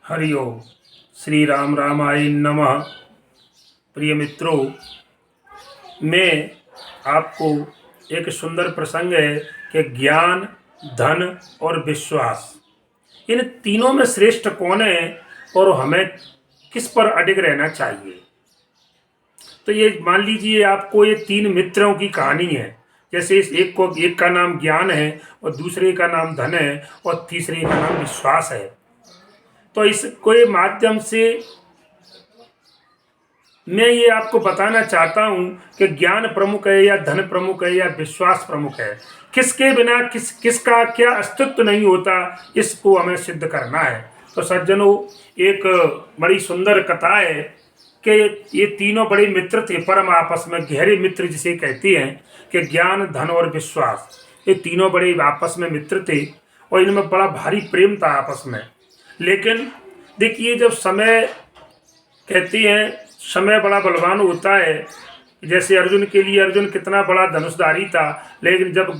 हरि ओम। श्री राम रामाय नमः। प्रिय मित्रों, मैं आपको एक सुंदर प्रसंग है कि ज्ञान, धन और विश्वास, इन तीनों में श्रेष्ठ कौन है और हमें किस पर अडिग रहना चाहिए। तो ये मान लीजिए आपको ये तीन मित्रों की कहानी है। जैसे इस एक का नाम ज्ञान है और दूसरे का नाम धन है और तीसरे का नाम विश्वास है। तो इसके माध्यम से मैं ये आपको बताना चाहता हूँ कि ज्ञान प्रमुख है या धन प्रमुख है या विश्वास प्रमुख है। किसके बिना किसका क्या अस्तित्व नहीं होता, इसको हमें सिद्ध करना है। तो सज्जनों, एक बड़ी सुंदर कथा है कि ये तीनों बड़े मित्र थे, परम आपस में गहरे मित्र जिसे कहते हैं कि ज्ञान, धन और विश्वास, ये तीनों बड़े आपस में मित्र थे और इनमें बड़ा भारी प्रेम था आपस में। लेकिन देखिए, जब समय, कहते हैं समय बड़ा बलवान होता है। जैसे अर्जुन के लिए अर्जुन कितना बड़ा धनुषधारी था, लेकिन जब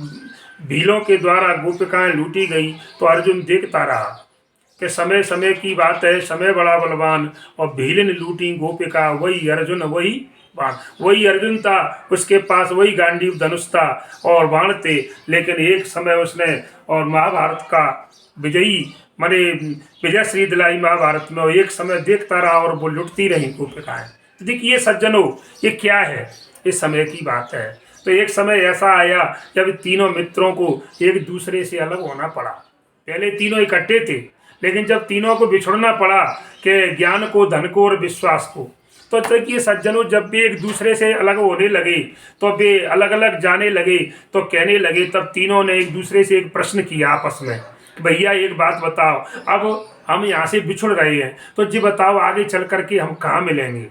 भीलों के द्वारा गोपिकाएं लूटी गई तो अर्जुन देखता रहा कि समय समय की बात है, समय बड़ा बलवान और भील ने लूटी गोपिका, वही अर्जुन वही बाण। वही अर्जुन था, उसके पास वही गांडीव धनुष था और बाण थे। लेकिन एक समय उसने और महाभारत का विजयी माने विजय श्री दिलाई महाभारत में, एक समय देखता रहा और वो लुटती रही गोपिकाएं। तो देखिए सज्जनों, ये क्या है, इस समय की बात है। तो एक समय ऐसा आया जब तीनों मित्रों को एक दूसरे से अलग होना पड़ा। पहले तीनों इकट्ठे थे, लेकिन जब तीनों को बिछड़ना पड़ा कि ज्ञान को, धन को और विश्वास को, तो देखिए सज्जनों, जब भी एक दूसरे से अलग होने लगे तो वे अलग अलग जाने लगे तो कहने लगे। तब तीनों ने एक दूसरे से एक प्रश्न किया आपस में, भैया एक बात बताओ, अब हम यहाँ से बिछुड़ रहे हैं तो जी बताओ आगे चल करके हम कहाँ मिलेंगे।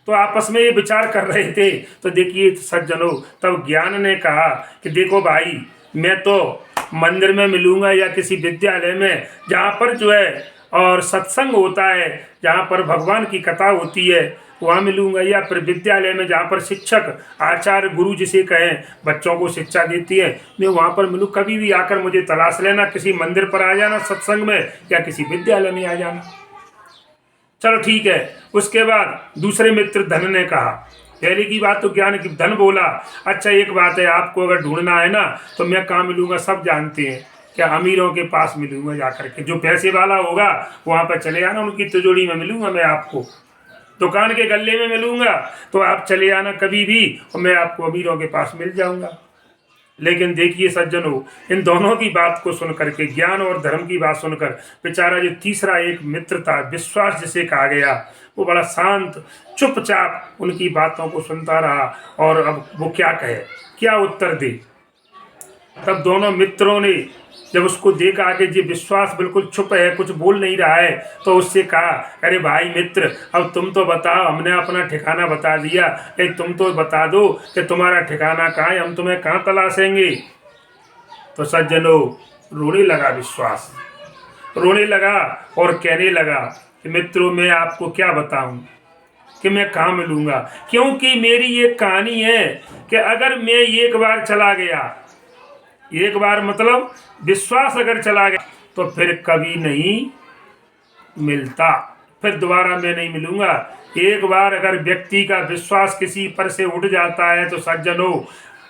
तो आपस में ये विचार कर रहे थे। तो देखिए सज्जनों, तब ज्ञान ने कहा कि देखो भाई, मैं तो मंदिर में मिलूंगा या किसी विद्यालय में जहाँ पर जो है और सत्संग होता है, जहाँ पर भगवान की कथा होती है, वहाँ मिलूंगा, या फिर विद्यालय में जहाँ पर शिक्षक, आचार्य, गुरु जिसे कहें, बच्चों को शिक्षा देती है, मैं वहाँ पर मिलूँ। कभी भी आकर मुझे तलाश लेना, किसी मंदिर पर आ जाना सत्संग में या किसी विद्यालय में आ जाना। चलो ठीक है। उसके बाद दूसरे मित्र धन ने कहा, पहले की बात तो ज्ञान की, धन बोला अच्छा एक बात है, आपको अगर ढूंढना है ना तो मैं कहाँ मिलूंगा, सब जानते हैं, क्या अमीरों के पास मिलूंगा जाकर के, जो पैसे वाला होगा वहाँ पर चले आना, उनकी तिजोरी में मिलूंगा मैं आपको, दुकान के गल्ले में मिलूंगा, तो आप चले आना कभी भी और मैं आपको अमीरों के पास मिल जाऊंगा। लेकिन देखिए सज्जनों, इन दोनों की बात को सुनकर के, ज्ञान और धर्म की बात सुनकर, बेचारा जो तीसरा एक मित्र था, विश्वास जिसे कहा गया, वो बड़ा शांत चुपचाप उनकी बातों को सुनता रहा। और अब वो क्या कहे, क्या उत्तर दे। तब दोनों मित्रों ने जब उसको देखा कि जी विश्वास बिल्कुल चुप है, कुछ बोल नहीं रहा है, तो उससे कहा, अरे भाई मित्र, अब तुम तो बताओ, हमने अपना ठिकाना बता दिया, तुम तो बता दो कि तुम्हारा ठिकाना कहाँ है, हम तुम्हें कहाँ तलाशेंगे। तो सज्जनों, रोने लगा विश्वास, रोने लगा और कहने लगा कि मित्रों, मैं आपको क्या बताऊं कि मैं कहाँ मिलूंगा, क्योंकि मेरी ये कहानी है कि अगर मैं एक बार चला गया, एक बार मतलब विश्वास अगर चला गया तो फिर कभी नहीं मिलता, फिर दोबारा मैं नहीं मिलूंगा। एक बार अगर व्यक्ति का विश्वास किसी पर से उठ जाता है तो सज्जनों,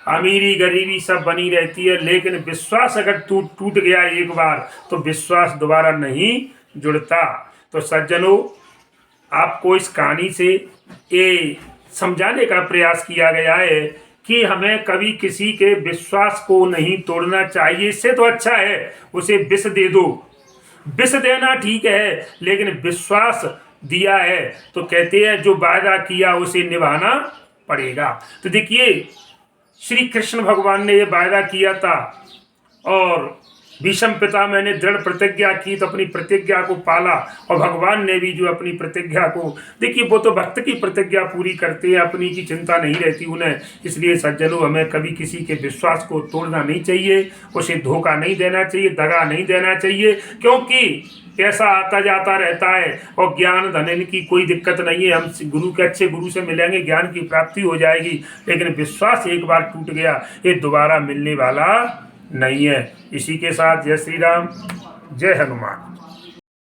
अमीरी गरीबी सब बनी रहती है, लेकिन विश्वास अगर टूट गया एक बार तो विश्वास दोबारा नहीं जुड़ता। तो सज्जनों, आपको इस कहानी से ये समझाने का प्रयास किया गया है कि हमें कभी किसी के विश्वास को नहीं तोड़ना चाहिए। इससे तो अच्छा है उसे विष दे दो, विष देना ठीक है, लेकिन विश्वास दिया है तो कहते हैं जो वादा किया उसे निभाना पड़ेगा। तो देखिए, श्री कृष्ण भगवान ने ये वादा किया था और भीष्म पितामह ने दृढ़ प्रतिज्ञा की तो अपनी प्रतिज्ञा को पाला, और भगवान ने भी जो अपनी प्रतिज्ञा को, देखिए वो तो भक्त की प्रतिज्ञा पूरी करते हैं, अपनी की चिंता नहीं रहती उन्हें। इसलिए सज्जनों, हमें कभी किसी के विश्वास को तोड़ना नहीं चाहिए, उसे धोखा नहीं देना चाहिए, दगा नहीं देना चाहिए, क्योंकि पैसा आता जाता रहता है और ज्ञान धन की कोई दिक्कत नहीं है, हम गुरु के अच्छे गुरु से मिलेंगे, ज्ञान की प्राप्ति हो जाएगी। लेकिन विश्वास एक बार टूट गया, ये दोबारा मिलने वाला नहीं है। इसी के साथ जय श्री राम, जय हनुमान।